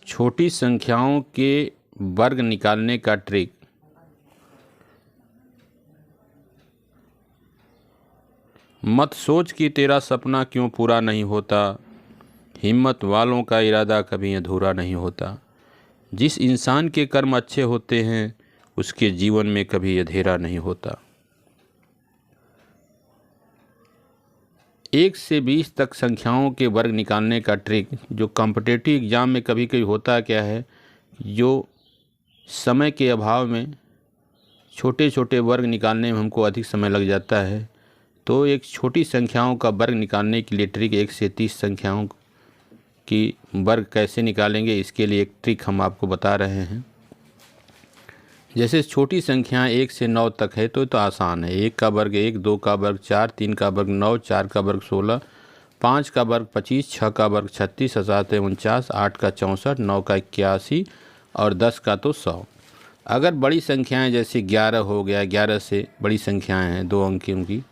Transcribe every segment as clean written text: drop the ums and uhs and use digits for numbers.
छोटी संख्याओं के वर्ग निकालने का ट्रिक। मत सोच कि तेरा सपना क्यों पूरा नहीं होता, हिम्मत वालों का इरादा कभी अधूरा नहीं होता। जिस इंसान के कर्म अच्छे होते हैं उसके जीवन में कभी अंधेरा नहीं होता। 1 से 20 तक संख्याओं के वर्ग निकालने का ट्रिक जो कॉम्पिटिटिव एग्ज़ाम में कभी कभी होता क्या है, जो समय के अभाव में छोटे छोटे वर्ग निकालने में हमको अधिक समय लग जाता है, तो एक छोटी संख्याओं का वर्ग निकालने के लिए ट्रिक 1 से 30 संख्याओं की वर्ग कैसे निकालेंगे, इसके लिए एक ट्रिक हम आपको बता रहे हैं। जैसे छोटी संख्याएं 1 से 9 तक है तो आसान है। 1 का वर्ग 1, 2 का वर्ग 4, 3 का वर्ग 9, 4 का वर्ग 16, 5 का वर्ग 25, 6 का वर्ग 36, 7 49, 8 का 64, 9 का 81 और 10 का तो 100। अगर बड़ी संख्याएं जैसे 11 हो गया, 11 से बड़ी संख्याएं हैं 2 अंक की,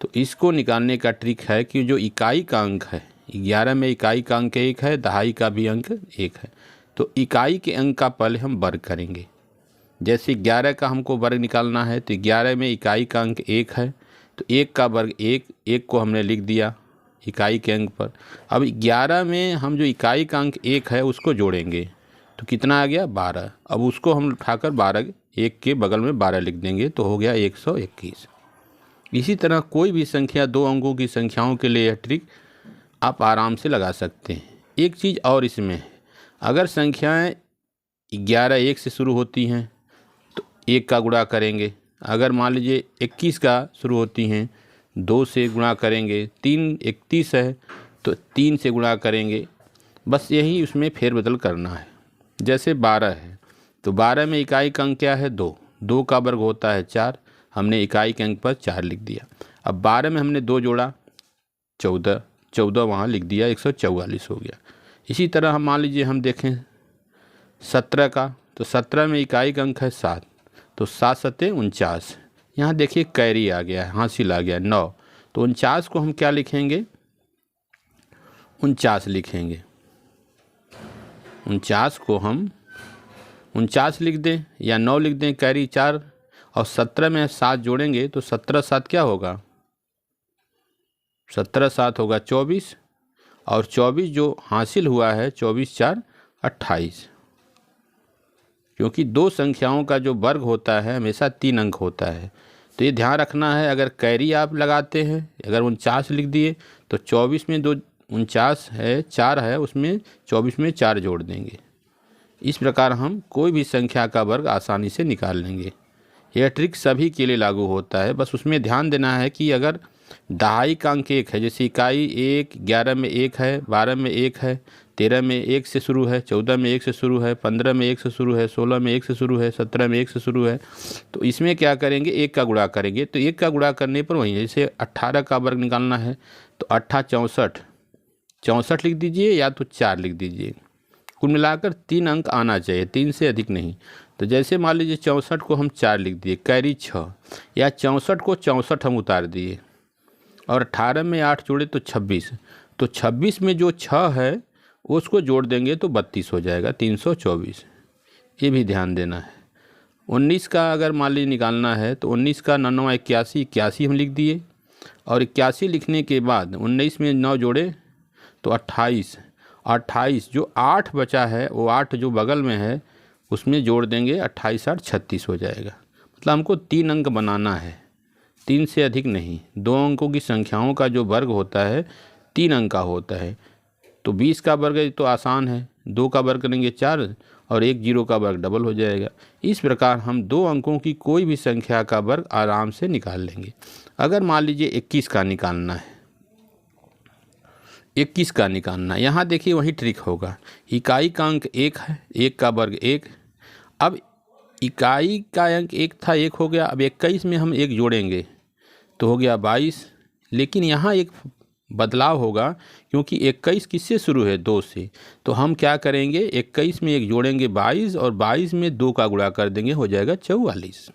तो इसको निकालने का ट्रिक है कि जो इकाई का अंक है, 11 में इकाई का अंक 1 है, दहाई का भी अंक 1 है, तो इकाई के अंक का पहले हम वर्ग करेंगे। जैसे 11 का हमको वर्ग निकालना है तो 11 में इकाई का अंक 1 है, तो 1 का वर्ग 1, 1 को हमने लिख दिया इकाई के अंक पर। अब 11 में हम जो इकाई का अंक 1 है उसको जोड़ेंगे तो कितना आ गया 12। अब उसको हम उठाकर 12 1 के बगल में 12 लिख देंगे तो हो गया 121। इसी तरह कोई भी संख्या 2 अंकों की संख्याओं के लिए यह ट्रिक आप आराम से लगा सकते हैं। एक चीज़ और इसमें है, अगर संख्याएं 11 1 से शुरू होती हैं तो 1 का गुणा करेंगे। अगर मान लीजिए 21 का शुरू होती हैं 2 से गुणा करेंगे। 3 31 है तो 3 से गुणा करेंगे। बस यही उसमें फेरबदल करना है। जैसे 12 है तो 12 में इकाई का अंक क्या है 2, 2 का वर्ग होता है 4, हमने इकाई के अंक पर 4 लिख दिया। अब 12 में हमने 2 जोड़ा 14, 14 वहाँ लिख दिया 144 हो गया। इसी तरह हम मान लीजिए हम देखें 17 का, तो 17 में इकाई का अंक है 7, तो 7 सत्ते 49। यहाँ देखिए कैरी आ गया है, हासिल आ गया 9, तो 49 को हम क्या लिखेंगे 49 लिखेंगे। 49 को हम 49 लिख दें या 9 लिख दें, कैरी 4, और 17 में 7 जोड़ेंगे तो 17 7 क्या होगा 17 7 होगा 24, और 24 जो हासिल हुआ है 24 4 28। क्योंकि 2 संख्याओं का जो वर्ग होता है हमेशा 3 अंक होता है, तो ये ध्यान रखना है। अगर कैरी आप लगाते हैं, अगर 49 लिख दिए तो 24 में 2 49 है 4 है, उसमें 24 में 4 जोड़ देंगे। इस प्रकार हम कोई भी संख्या का वर्ग आसानी से निकाल लेंगे। यह ट्रिक सभी के लिए लागू होता है। बस उसमें ध्यान देना है कि अगर दहाई का अंक 1 है, जैसे इकाई 1, 11 में 1 है, 12 में 1 है, 13 में 1 से शुरू है, 14 में 1 से शुरू है, 15 में 1 से शुरू है, 16 में 1 से शुरू है, 17 में 1 से शुरू है, तो इसमें क्या करेंगे 1 का गुणा करेंगे। तो 1 का गुणा करने पर वही, जैसे 18 का वर्ग निकालना है तो 8 64, 64 लिख दीजिए या तो 4 लिख दीजिए। कुल मिलाकर 3 अंक आना चाहिए, 3 से अधिक नहीं। तो जैसे मान लीजिए 64 को हम 4 लिख दिए, कैरी 6, या 64 को 64 हम उतार दिए, और 18 में 8 जोड़े तो 26, तो 26 में जो 6 है उसको जोड़ देंगे तो 32 हो जाएगा 324। ये भी ध्यान देना है। 19 का अगर मान लीजिए निकालना है तो 19 का 9 81, 81 हम लिख दिए, और 81 लिखने के बाद 19 में 9 जोड़े तो 28, 28 जो 8 बचा है वो 8 जो बगल में है उसमें जोड़ देंगे, 28 8 36 हो जाएगा। मतलब हमको 3 अंक बनाना है, 3 से अधिक नहीं। 2 अंकों की संख्याओं का जो वर्ग होता है 3 अंक का होता है। तो 20 का वर्ग तो आसान है, 2 का वर्ग करेंगे 4, और 1 0 का वर्ग डबल हो जाएगा। इस प्रकार हम 2 अंकों की कोई भी संख्या का वर्ग आराम से निकाल लेंगे। अगर मान लीजिए 21 का निकालना है, 21 का निकालना, यहाँ देखिए वही ट्रिक होगा। इकाई का अंक 1 है, 1 का वर्ग 1। अब इकाई का अंक 1 था, 1 हो गया। अब 21 में हम 1 जोड़ेंगे तो हो गया 22। लेकिन यहाँ एक बदलाव होगा, क्योंकि 21 किससे शुरू है 2 से, तो हम क्या करेंगे 21 में 1 जोड़ेंगे 22, और 22 में 2 का गुणा कर देंगे, हो जाएगा 44।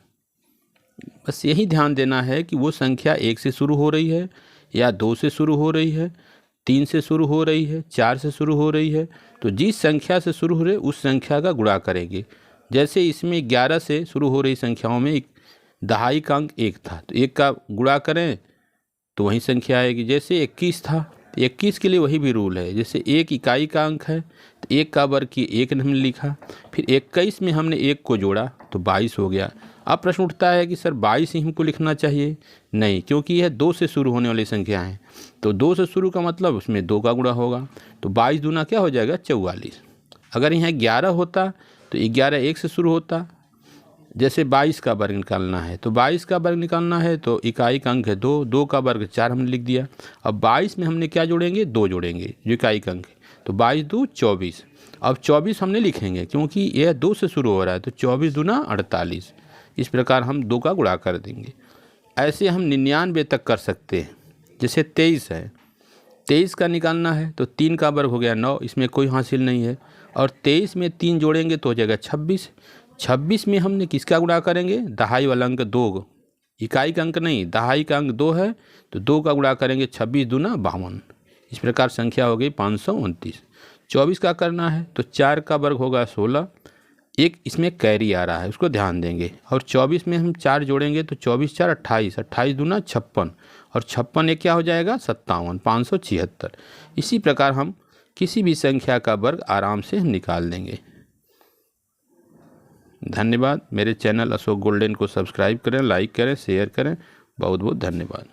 बस यही ध्यान देना है कि वो संख्या 1 से शुरू हो रही है या 2 से शुरू हो रही है, 3 से शुरू हो रही है, 4 से शुरू हो रही है, तो जिस संख्या से शुरू हो रही है उस संख्या का गुणा करेंगे। जैसे इसमें 11 से शुरू हो रही संख्याओं में दहाई का अंक 1 था, तो 1 का गुणा करें तो वही संख्या आएगी। जैसे 21 था, 21 के लिए वही भी रूल है। जैसे 1 इकाई का अंक है तो 1 का वर्ग की 1 हमने लिखा, फिर 21 में हमने 1 को जोड़ा तो 22 हो गया। अब प्रश्न उठता है कि सर 22 ही हमको लिखना चाहिए? नहीं, क्योंकि यह 2 से शुरू होने वाली संख्या है, तो 2 से शुरू का मतलब उसमें 2 का गुणा होगा, तो 22 दूना क्या हो जाएगा? 44। अगर यहाँ 11 होता तो 11 1 से शुरू होता। जैसे 22 का वर्ग निकालना है, तो 22 का वर्ग निकालना है तो इकाई का अंक है 2, 2 का वर्ग 4 हमने लिख दिया। अब 22 में हमने क्या जोड़ेंगे? 2 जोड़ेंगे जो इकाई का अंक है, तो 22 2 24। अब 24 हमने लिखेंगे क्योंकि यह 2 से शुरू हो रहा है, तो 24 दूना 48। इस प्रकार हम 2 का गुणा कर देंगे। ऐसे हम 99 तक कर सकते हैं। जैसे 23 है, 23 का निकालना है तो 3 का वर्ग हो गया 9, इसमें कोई हासिल नहीं है, और 23 में 3 जोड़ेंगे तो हो जाएगा 26। 26 में हमने किसका गुणा करेंगे? दहाई वाला अंक 2, इकाई का अंक नहीं, दहाई का अंक 2 है, तो 2 का गुणा करेंगे, 26 दूना 52। इस प्रकार संख्या हो गई 529। 24 का करना है तो 4 का वर्ग होगा 16, एक इसमें कैरी आ रहा है उसको ध्यान देंगे, और 24 में हम 4 जोड़ेंगे तो 24 4 28, 28 दूना 56, और 56 एक क्या हो जाएगा? 57, 576। इसी प्रकार हम किसी भी संख्या का वर्ग आराम से हम निकाल देंगे। धन्यवाद। मेरे चैनल अशोक गोल्डन को सब्सक्राइब करें, लाइक करें, शेयर करें। बहुत बहुत धन्यवाद।